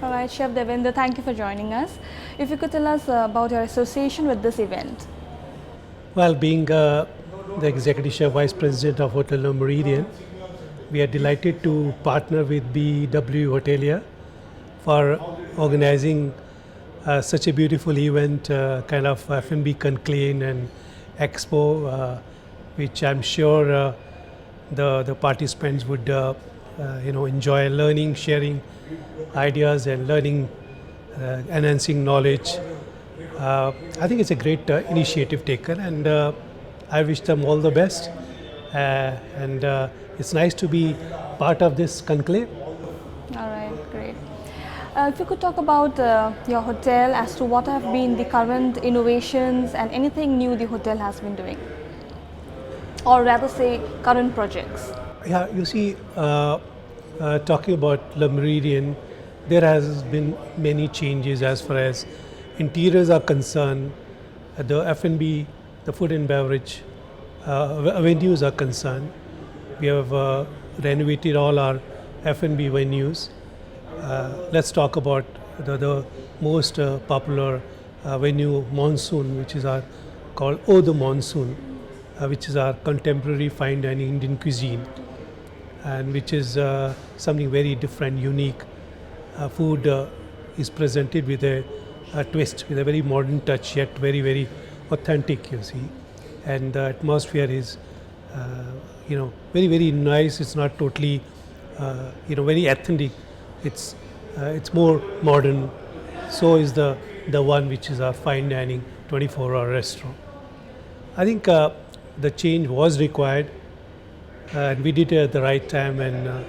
All right, Chef Davinder, thank you for joining us. If you could tell us about your association with this event. Well, being the Executive Chef Vice President of Hotelier Meridien, we are delighted to partner with BW Hotelier for organizing such a beautiful event, kind of F&B Conclave and Expo, which I'm sure the participants would enjoy learning, sharing ideas and learning, enhancing knowledge. I think it's a great initiative taken, and I wish them all the best. And it's nice to be part of this conclave. All right, great. If you could talk about your hotel as to what have been the current innovations and anything new the hotel has been doing, or rather say current projects. Yeah, you see, talking about Le Meridien, there has been many changes as far as interiors are concerned. The F&B, the food and beverage venues are concerned. We have renovated all our F&B venues. Let's talk about the most popular venue, Monsoon, which is our called Oh the Monsoon, which is our contemporary fine dining Indian cuisine, and which is something very different, unique. Food is presented with a twist, with a very modern touch, yet very, very authentic, you see. And the atmosphere is, very, very nice. It's not totally, very ethnic. It's more modern. So is the one which is our fine dining 24-hour restaurant. I think the change was required, and we did it at the right time, and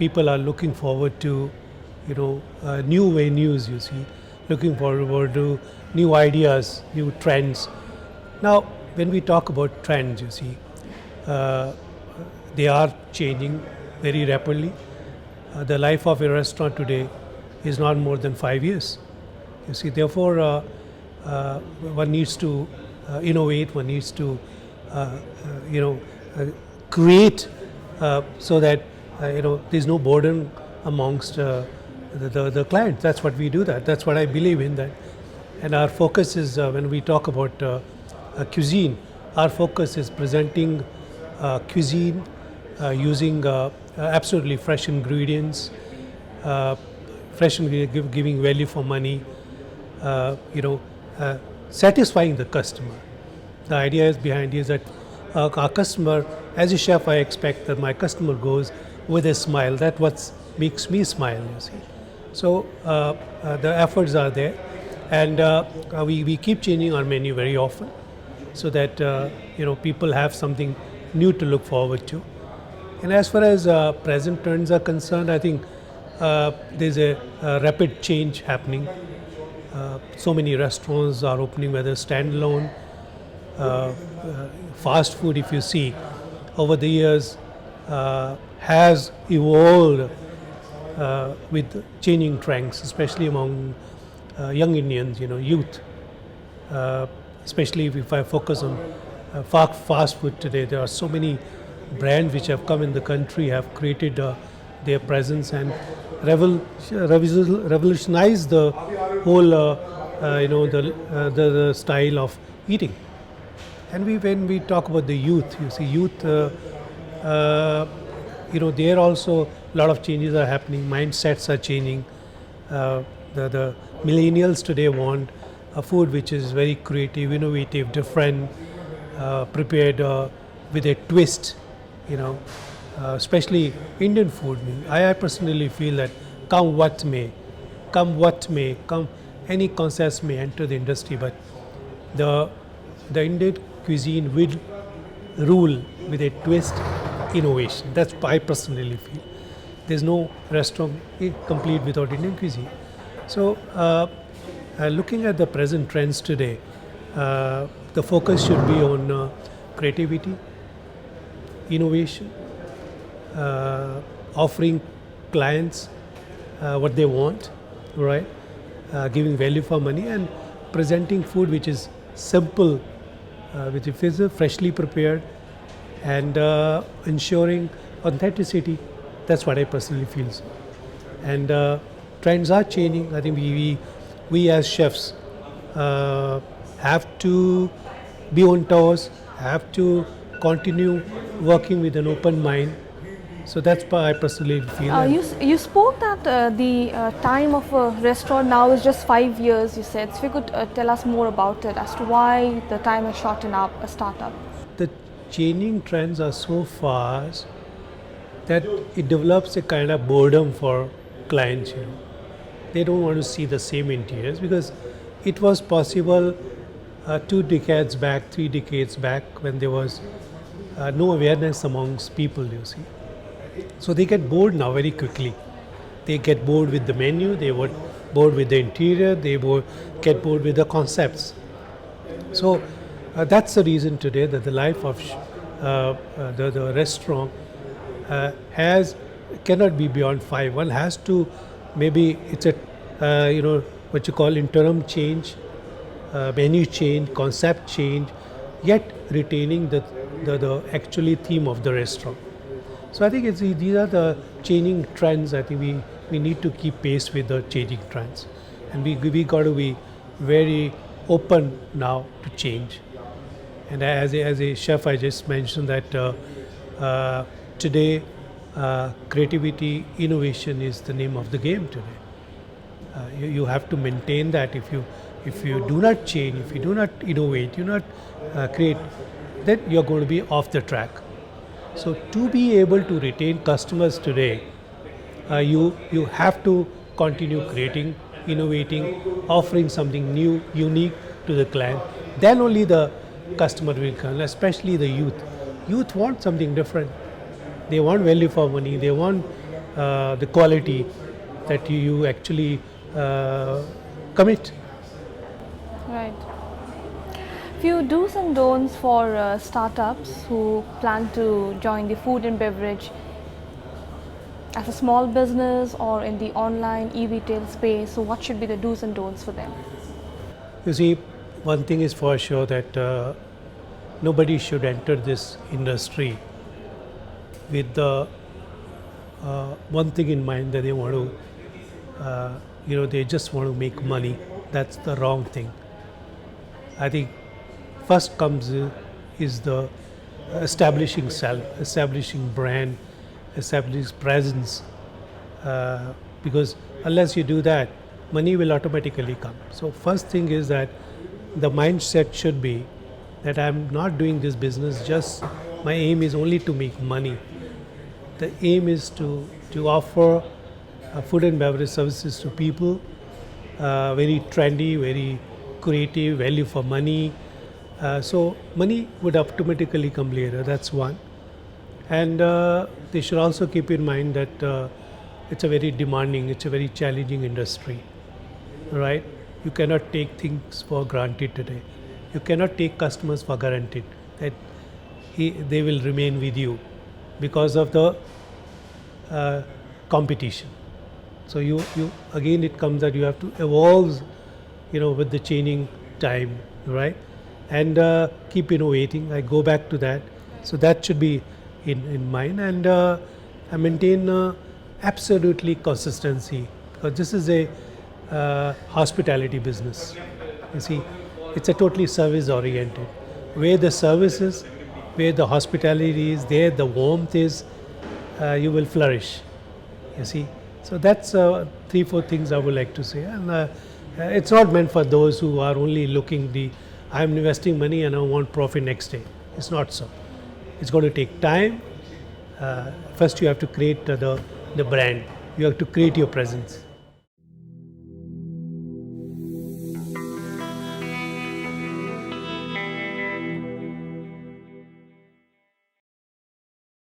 people are looking forward to, new venues, you see, looking forward to new ideas, new trends. Now, when we talk about trends, you see, they are changing very rapidly. The life of a restaurant today is not more than 5 years. You see, therefore, one needs to innovate, one needs to, create so that, there's no burden amongst the clients. That's what we do that. That's what I believe in that. And our focus is, when we talk about cuisine, our focus is presenting cuisine using absolutely fresh ingredients, giving value for money, satisfying the customer. The idea is behind is that our customer, as a chef, I expect that my customer goes with a smile. That's what makes me smile, you see. So the efforts are there, and we keep changing our menu very often, so that people have something new to look forward to. And as far as present trends are concerned, I think there's a rapid change happening. So many restaurants are opening, whether standalone, fast food, if you see, over the years has evolved with changing trends, especially among young Indians, youth. Especially if I focus on fast food today, there are so many brands which have come in the country, have created their presence and revolutionized the whole, the style of eating. And when we talk about the youth, you see, youth, there also a lot of changes are happening. Mindsets are changing. The millennials today want a food which is very creative, innovative, different, prepared with a twist, especially Indian food. I personally feel that come what may, come any concepts may enter the industry, but the Indian cuisine will rule with a twist, innovation. That's what I personally feel. There's no restaurant complete without Indian cuisine. So looking at the present trends today, the focus should be on creativity, innovation, offering clients what they want, right? Giving value for money and presenting food which is simple, which is freshly prepared, and ensuring authenticity. That's what I personally feel. And trends are changing. I think we as chefs have to be on toes, have to continue working with an open mind. So that's why I personally feel. You spoke that the time of a restaurant now is just 5 years, you said. So if you could tell us more about it as to why the time has shortened up a startup. The changing trends are so fast that it develops a kind of boredom for clients. They don't want to see the same interiors because it was possible 2 decades back, 3 decades back when there was no awareness amongst people, you see. So they get bored now very quickly. They get bored with the menu, they get bored with the interior, they get bored with the concepts. So that's the reason today that the life of the restaurant cannot be beyond 5. One has to, maybe it's a what you call interim change, menu change, concept change, yet retaining the actually theme of the restaurant. So I think these are the changing trends. I think we need to keep pace with the changing trends, and we got to be very open now to change. And as a chef, I just mentioned that today creativity, innovation is the name of the game today. You have to maintain that. If you do not change, if you do not innovate, you do not create, then you're going to be off the track. So to be able to retain customers today, you have to continue creating, innovating, offering something new, unique to the client. Then only the customer will come, especially the youth. Youth want something different. They want value for money. They want the quality that you actually commit. Right. Few do's and don'ts for startups who plan to join the food and beverage as a small business or in the online e-retail space. So what should be the do's and don'ts for them? You see, one thing is for sure that nobody should enter this industry with the one thing in mind that they want to, they just want to make money. That's the wrong thing. I think first comes is the establishing self, establishing brand, establishing presence. Because unless you do that, money will automatically come. So first thing is that the mindset should be that I'm not doing this business just, my aim is only to make money. The aim is to offer food and beverage services to people, very trendy, very creative, value for money. So money would automatically come later, that's one. And they should also keep in mind that it's a very demanding, it's a very challenging industry, right? You cannot take things for granted today. You cannot take customers for granted that they will remain with you because of the competition. So you again it comes that you have to evolve, with the changing time, right? And keep innovating. I go back to that. So that should be in mind, and I maintain absolutely consistency, because this is a hospitality business. You see, it's a totally service oriented. Where the service is, where the hospitality is, there the warmth is, you will flourish. You see, so that's 3-4 things I would like to say, and it's not meant for those who are only looking I'm investing money and I want profit next day. It's not so. It's going to take time. First you have to create the brand. You have to create your presence.